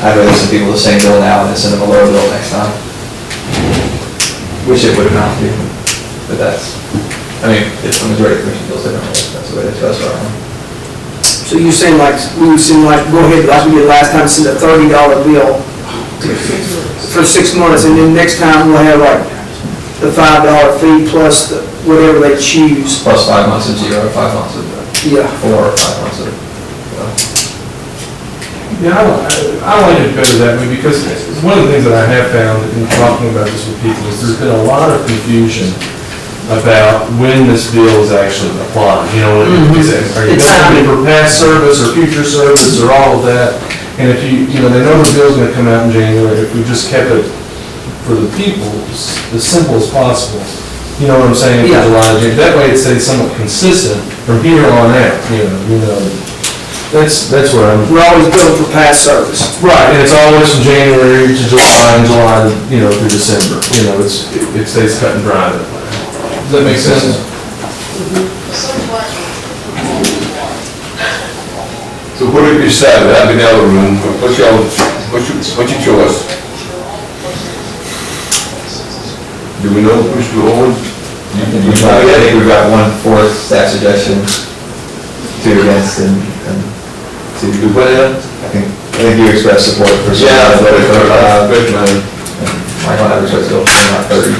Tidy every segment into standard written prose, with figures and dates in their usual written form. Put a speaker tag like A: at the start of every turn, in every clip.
A: I'd rather send people the same bill now and send them a lower bill next time. Which it would amount to, but that's, I mean, if the majority of commission bills differently, that's the way they discuss our own.
B: So you're saying like, we would send like, go ahead, like we did last time, send a $30 bill for 6 months, and then next time we'll have like the $5 fee plus the, whatever they choose.
A: Plus 5 months of 0, 5 months of, 4 or 5 months of,
C: Yeah, I like it better that way, because one of the things that I have found in talking about this with people is there's been a lot of confusion about when this bill is actually applied. You know, is it, are you going to be for past service or future service or all of that? And if they know the bill's going to come out in January, if we just kept it for the people as simple as possible, you know what I'm saying?
B: Yeah.
C: That way it stays somewhat consistent from here on out, you know. That's where I'm.
B: We're always billed for past service.
C: Right, and it's always from January to July, and July to, through December. It stays cut and dry that way. Does that make sense?
D: So what have you decided? I've been out of the room. What's your choice? Do we know who's going?
A: I think we've got 1 for staff suggestion, 2 against, and 2 to put it in. I think you expressed support for.
D: Yeah,
A: Michael and I expressed support for not 30.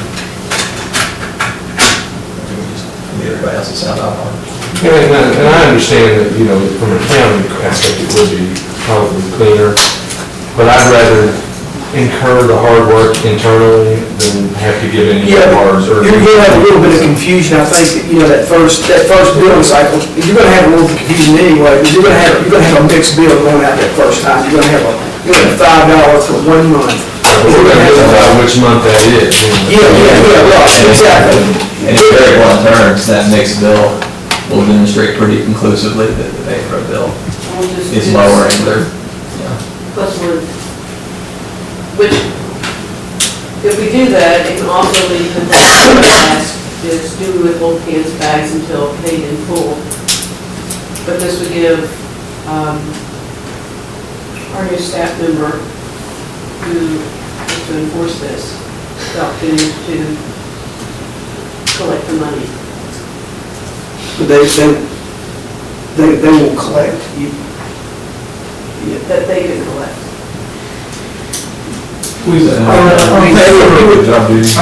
A: Everybody else is sound out on.
C: And I understand that, from an accounting aspect, it would be probably cleaner, but I'd rather incur the hard work internally than have to give any bars or.
B: You're going to have a little bit of confusion, I think, that first billing cycle, you're going to have a little confusion anyway, because you're going to have a mixed bill going out that first time. You're going to have $5 for 1 month.
C: We're going to know which month that is.
B: Yeah, right, exactly.
A: And in very blunt terms, that mixed bill will demonstrate pretty conclusively that the pay for a bill is lower and they're,
E: Plus one. Which, if we do that, it can also lead to the last is do we withhold cans, bags until paid in full. But this would give our new staff member who is to enforce this the opportunity to collect the money.
B: But they won't collect.
E: That they can collect.
B: I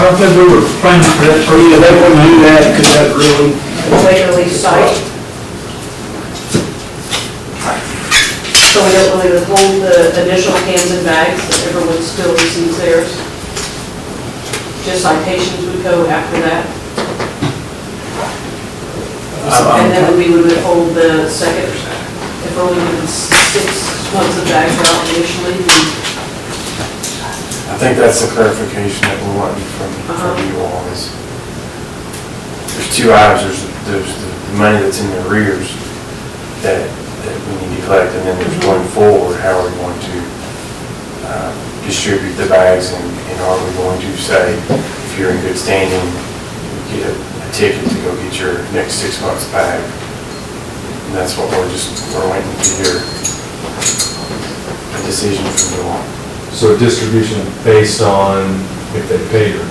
B: don't think we were planning for that. Yeah, they wouldn't do that because that really.
E: Regularly cite. So we don't really withhold the initial cans and bags that everyone still receives theirs. Just citations would go after that. And then we would withhold the second, if only 6 months of bags are out initially.
F: I think that's the clarification that we're wanting from you all is, there's 2 items, there's the money that's in the arrears that we need to collect, and then there's going forward, how are we going to distribute the bags, and are we going to say, if you're in good standing, get a ticket to go get your next 6 months bag. And that's what we're waiting to hear a decision from you all.
C: So distribution based on if they paid or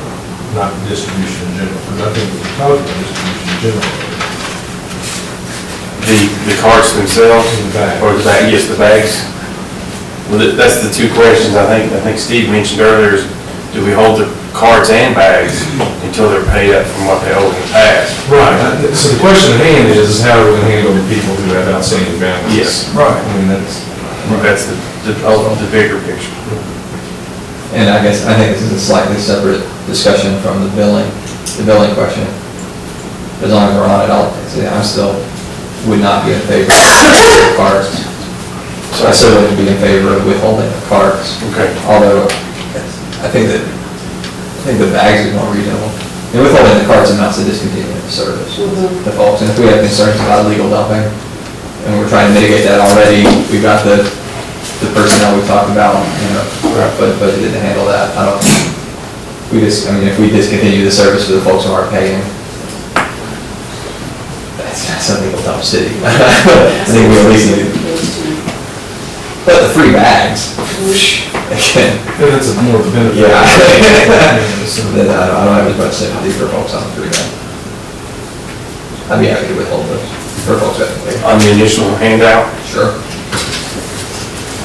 C: not distribution in general, because I think we talked about distribution in general.
F: The carts themselves, or the bag? Yes, the bags. Well, that's the 2 questions I think Steve mentioned earlier. Is do we hold the cards and bags until they're paid up from what they owe in the past?
C: Right. So the question at hand is how are we going to handle the people who have outstanding balances?
F: Yes.
C: Right. I mean that's
F: the bigger picture.
A: and I think this is a slightly separate discussion from the billing question. As long as we're on it, I still would not be in favor of cards. So I still wouldn't be in favor of withholding the cards.
F: Okay.
A: Although, I think the bags is more reasonable. And withholding the cards amounts to discontinuing the service to folks. And if we have concerns about illegal dumping, and we're trying to mitigate that already, we've got the personnel we've talked about, but budgeted to handle that. If we discontinue the service for the folks who aren't paying, that's a legal dump city. I think we at least need. But the free bags, again,
C: And that's a more benefit.
A: yeah.
C: So-
A: Then I don't have as much sympathy for folks on the free bag. I'd be happy to withhold those for folks that can pay.
F: On the initial handout,
A: Sure.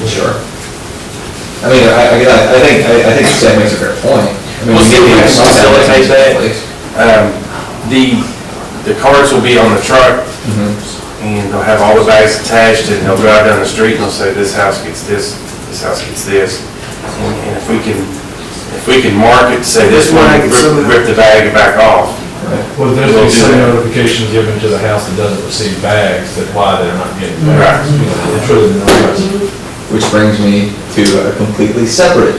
A: Sure. I mean, I think Sam makes a fair point. I mean,
F: We'll see if we can
A: some
F: facilitate that.
A: place.
F: the cards will be on the truck,
A: Mhm.
F: and they'll have all the bags attached, and they'll drive down the street and they'll say, this house gets this house gets this. And if we can mark it, say this one, rip the bag back off.
C: Well, there's
F: We'll
C: be
F: do
C: some
F: that.
C: notification given to the house that doesn't receive bags, that why they're not getting
F: Right.
C: bags. You know, it's really no.
A: Which brings me to a completely separate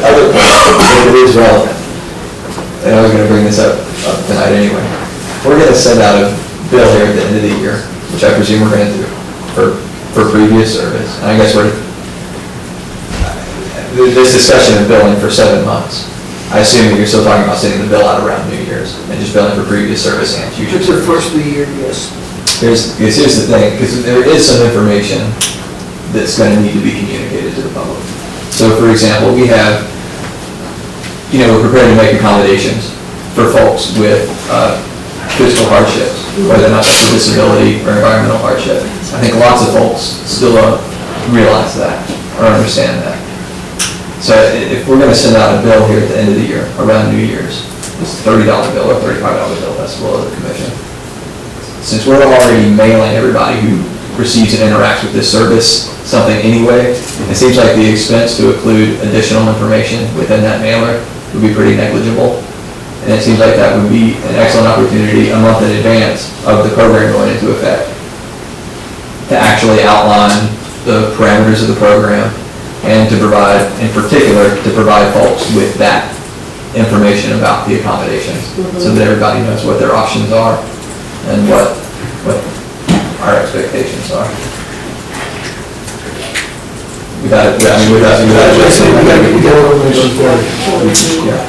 A: other point, but it is relevant. And I was gonna bring this up tonight anyway. We're gonna send out a bill here at the end of the year, which I presume we're gonna do for previous service. And I guess this discussion of billing for 7 months. I assume that you're still talking about sending the bill out around New Year's and just billing for previous service and future
B: It's the
A: service.
B: first of the year, yes.
A: Here's the thing, because there is some information that's gonna need to be communicated to the public. So for example, we have, we're prepared to make accommodations for folks with physical hardships, whether or not that's a disability or environmental hardship. I think lots of folks still don't realize that or understand that. So if we're gonna send out a bill here at the end of the year, around New Year's, it's a $30 bill or $35 bill, that's below the commission. Since we're already mailing everybody who receives and interacts with this service something anyway, it seems like the expense to include additional information within that mailer would be pretty negligible. And it seems like that would be an excellent opportunity a month in advance of the program going into effect to actually outline the parameters of the program and to provide, in particular, to provide folks with that information about the accommodations so that everybody knows what their options are and what our expectations are. Without, I mean, without. Yeah.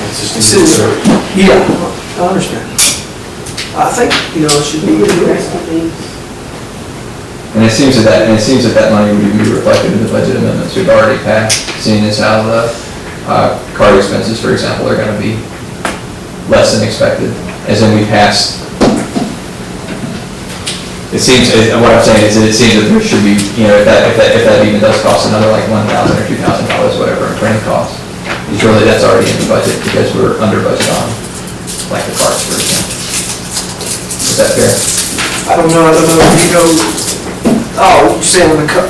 F: It's just a new service.
B: Yeah, I understand. I think, it should be
E: The rest of things.
A: And it seems that that money would be reflected in the budget amendments we've already passed, seeing as how the card expenses, for example, are gonna be less than expected, as in we passed. It seems, what I'm saying is that it seems that there should be, if that even does cost another like $1,000 or $2,000, whatever, in printing costs, surely that's already in the budget because we're under budget on, like the cards, for example. Is that fair?
B: I don't know, you're saying on the cup.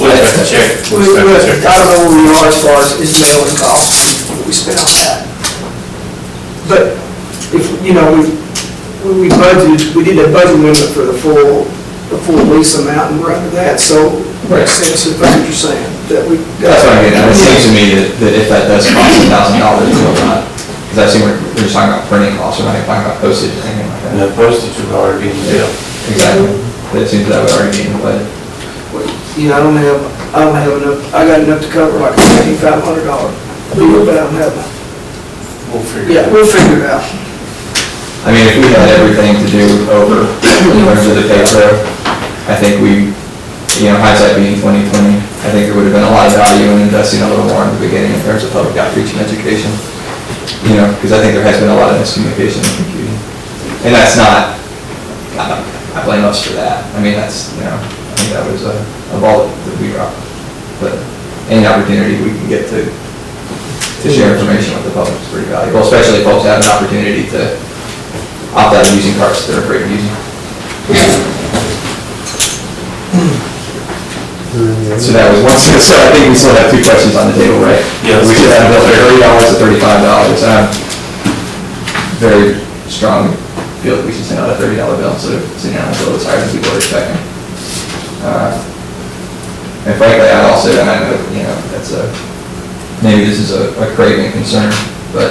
F: We'll have to check.
B: I don't know where we are as far as mailing costs, what we spent on that. But if, we budgeted, we did a budget limit for the full lease amount and we're under that, so it makes sense if that's what you're saying, that we.
A: That's what I mean, it seems to me that if that does cost $1,000, we'll not, because I see we're just talking about printing costs, we're not even talking about postage or anything like
F: And
A: that.
F: the postage would already be in the bill.
A: Exactly, but it seems that would already be in the budget.
B: I don't have enough, I got enough to cover like a $2,500 bill, but I don't have enough.
F: We'll figure it out.
B: We'll figure it out.
A: I mean, if we had everything to do over in terms of the paper, I think hindsight being 20/20, I think there would have been a lot of value in investing a little more in the beginning in terms of public outreach and education. Because I think there has been a lot of miscommunication and confusion. And that's not, I blame us for that. I mean, I think that was a ball that we dropped. But any opportunity we can get to share information with the public is pretty valuable, especially if folks have an opportunity to opt out of using carts that they're afraid of using. So that was one, so I think we still have 2 questions on the table, right?
F: Yes.
A: We should have a bill for $30 to $35. I'm very strong, feel that we should send out a $30 bill instead of sending out a bill that's higher than people are expecting. And frankly, I also, and I know, maybe this is a craving concern, but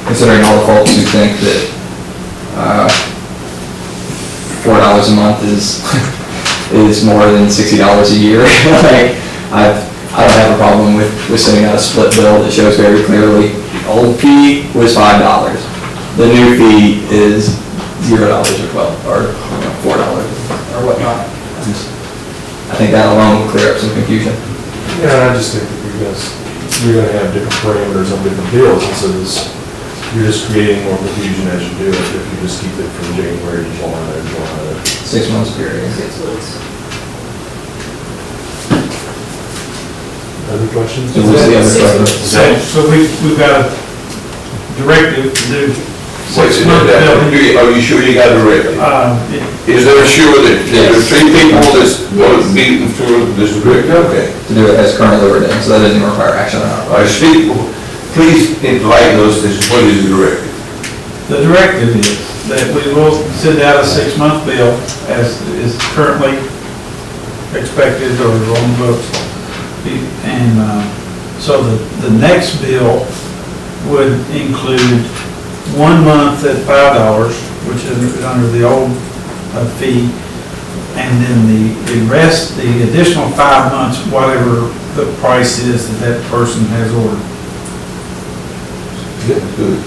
A: considering all the folks who think that $4 a month is more than $60 a year, I don't have a problem with sending out a split bill that shows very clearly the old fee was $5. The new fee is $0 or $12 or $4 or whatnot. I think that alone will clear up some confusion.
C: Yeah, and I just think that you're gonna have different parameters on different bills, and so you're just creating more confusion as you do it, if you just keep it from January to July or July.
A: 6 months period.
E: 6 months.
C: Other questions?
A: So what's the other question?
G: So we've got a directive to do
D: Wait,
G: 6 month billing.
D: are you sure you got it correctly? Is there sure that there's 3 people that's going to be through this correct? Okay.
A: To do it as currently written, so that doesn't require action on our
D: All
A: part.
D: right, speak, please enlighten us, this is what is the directive?
G: The directive is that we will send out a 6-month bill as is currently expected or on the books. And so the next bill would include 1 month at $5, which is under the old fee, and then the rest, the additional 5 months, whatever the price is that person has ordered.
D: Good.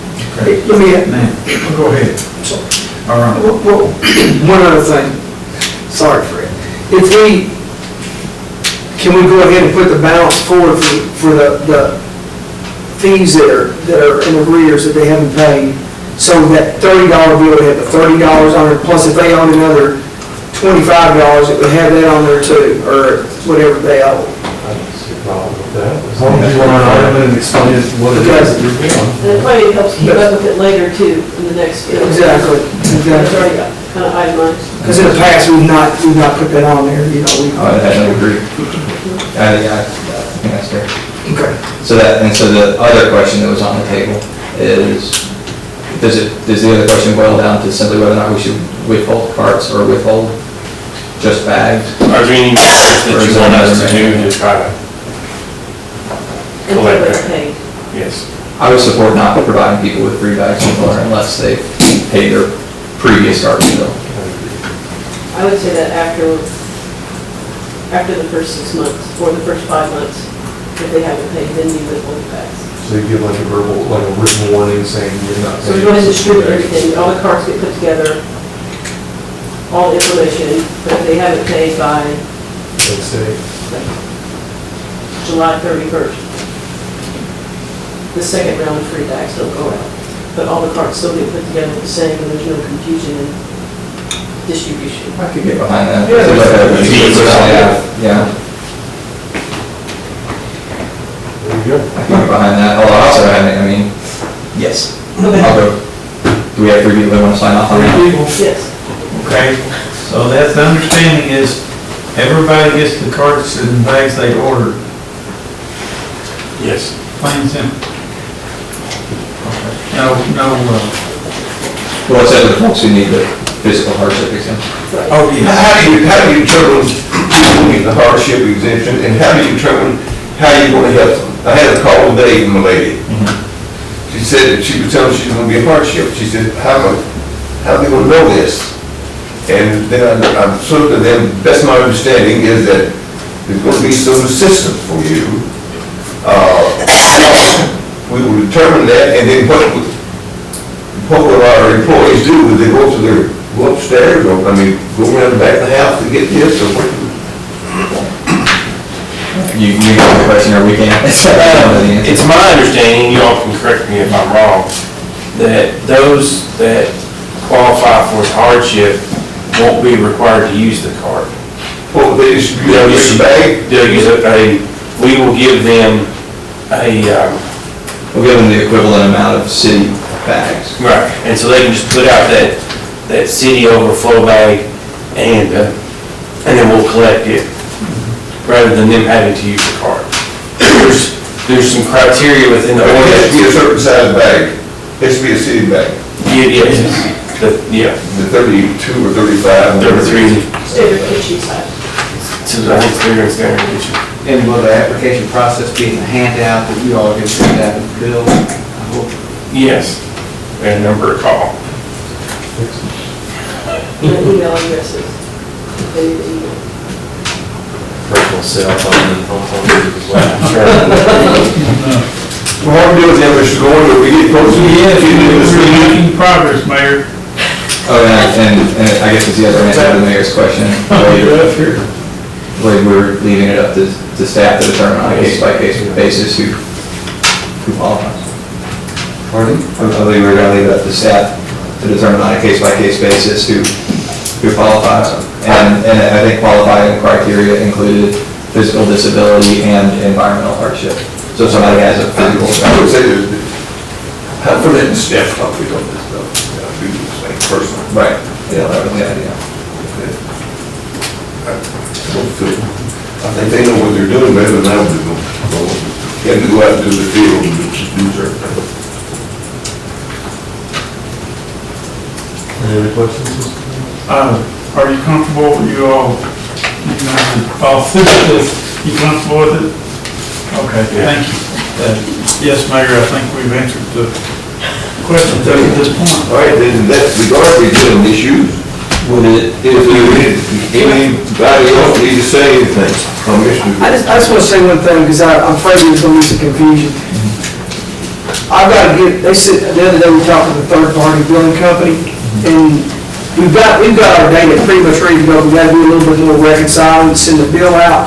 B: Let me,
G: Now, go ahead. All right.
B: well, one other thing, sorry, Fred. Can we go ahead and put the balance forward for the fees that are in arrears that they haven't paid? So that $30 bill would have the $30 on it, plus if they own another $25, it would have that on there too, or whatever they owe.
C: I don't see a problem with that. As long as you want to item it and explain it what it is that you're doing.
E: And it probably helps keep up with it later too, in the next bill.
B: Exactly,
E: It's
B: exactly.
E: already got kind of itemized.
B: Because in the past, we've not put that on there, you know,
A: I don't agree. Yeah, I think that's fair.
B: okay.
A: So the other question that was on the table is, does the other question boil down to simply whether or not we should withhold carts or withhold just bags?
F: Are there any measures that you want us to do to try to,
E: Until
F: Collect
E: it's
F: that.
E: paid.
F: yes?
A: I would support not providing people with free bags before unless they pay their previous garbage bill.
E: I would say that after the first 6 months, or the first 5 months, if they haven't paid, then you withhold the bags.
C: So you give like a verbal, like a written warning saying you're not.
E: So we go ahead and distribute everything, all the carts get put together, all the information, but if they haven't paid by
C: Let's say,
E: July 31st, the second round of free bags don't go out. But all the carts still get put together the same, and there's no confusion in distribution.
A: I could get behind that.
C: Yeah.
A: Yeah,
C: there you go.
A: I can get behind that, although I also I mean, yes. I'll go. Do we have 3 people that want to sign off on that?
E: Yes.
G: Okay, so that's the understanding is everybody gets the carts and bags they ordered,
F: Yes.
G: plain and simple. No,
A: Well, except for the folks who need the physical hardship exemption.
G: oh, yeah.
D: How do you determine who need the hardship exemption, and how do you determine how you're going to help them? I had a call today from a lady. She said that she was telling she's going to be a hardship. She said, how are they going to know this? And then I'm sort of, then, best my understanding is that there's going to be some assistance for you. We will determine that, and then what will our employees do? Will they go upstairs, or, I mean, go around the back of the house to get this, or what?
A: You got the question, or we can't?
F: It's my understanding, you all can correct me if I'm wrong, that those that qualify for hardship won't be required to use the card.
D: Well, they just use a bag?
F: They'll use we will give them
A: We'll give them the equivalent amount of city bags.
F: right, and so they can just put out that city overflow bag and then we'll collect it, rather than them having to use the card. There's some criteria within the
D: It has to be a
F: ordinance.
D: certain size bag. It has to be a city bag.
F: Yeah,
D: The 32 or 35.
F: there were 3,
E: Standard kitchen size.
F: I think 3 in standard kitchen.
H: And will the application process be in the handout that you all get sent out in the bill? I hope.
F: Yes, and a number of call.
E: And email addresses. They need to email.
C: Personal cell phone and phone numbers as well.
D: Well, what we're doing is, Mr. Gordon, if we get close to the end of this
G: We're
D: meeting,
G: making progress, Mayor.
A: Oh, and I guess it's the other answer to the mayor's question. Where we're leaving it up to staff to determine on a case-by-case basis who qualifies. Pardon? I think we're gonna leave it up to staff to determine on a case-by-case basis who qualifies. And I think qualifying criteria included physical disability and environmental hardship. So if somebody has a physical.
D: I would say that, how for letting staff talk with on this stuff, do this thing personally.
A: Right, yeah, that was the idea.
D: I think they know what they're doing better than I would do. You have to go out and do the field and do certain things.
C: Any other questions?
G: Are you comfortable, you all physically, you comfortable with it? Okay, thank you. Yes, Mayor, I think we've answered the questions up to this point.
D: All right, then that's the garbage issues.
A: Would it,
D: If anybody else need to say anything,
B: I just want to say one thing, because I'm afraid there's going to be some confusion. I've got to get, they said, the other day we talked to the third-party billing company, and we've got our data pretty much ready to go. We've got to do a little bit more reconciling, send the bill out.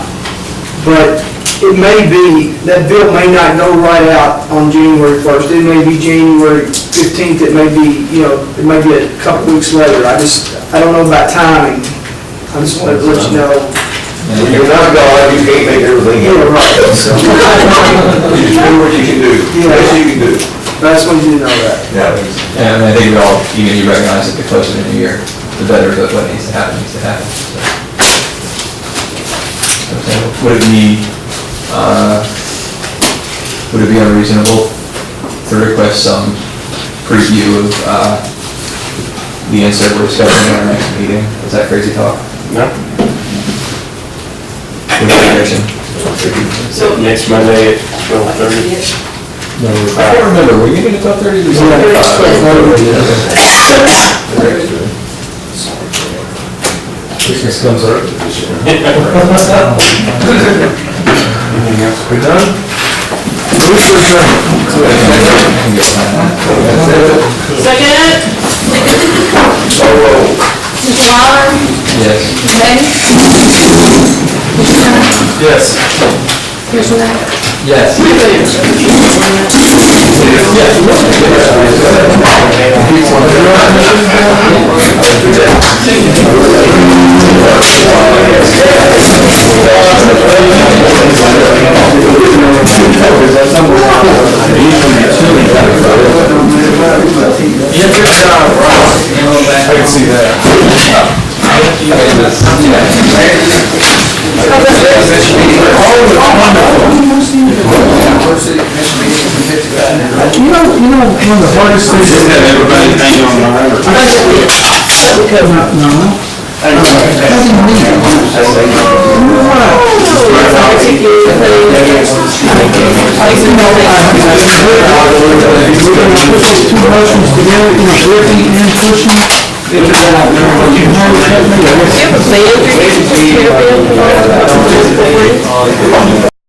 B: But it may be, that bill may not go right out on January 1st. It may be January 15th. It may be, it may be a couple weeks later. I don't know about timing. I just wanted to let you know.
D: when you're not God, you can't make everything
B: Yeah,
D: happen.
B: right. So,
D: You just do what you can do, best you can do.
B: I just wanted you to know that.
D: Yeah.
A: and I think we all, even you recognize that the closer in the year, the better that what needs to happen needs to happen. So, would it be unreasonable to request some preview of, the insert we're discussing in our next meeting? Is that crazy talk?
F: No.
A: With objection?
E: So
F: Next Monday at 12:30.
A: I can't remember, were you meeting at 12:30?
C: Christmas comes early. Anything else? We done?
E: Second?
I: Mr. Waller?
A: Yes.
I: Mr. Petty?
C: Yes.
I: Commissioner Knight?
A: Yes.
C: I can see that.
G: One of the hardest things is that everybody hang on the line. Two motions together, working and pushing.
E: You have a plan?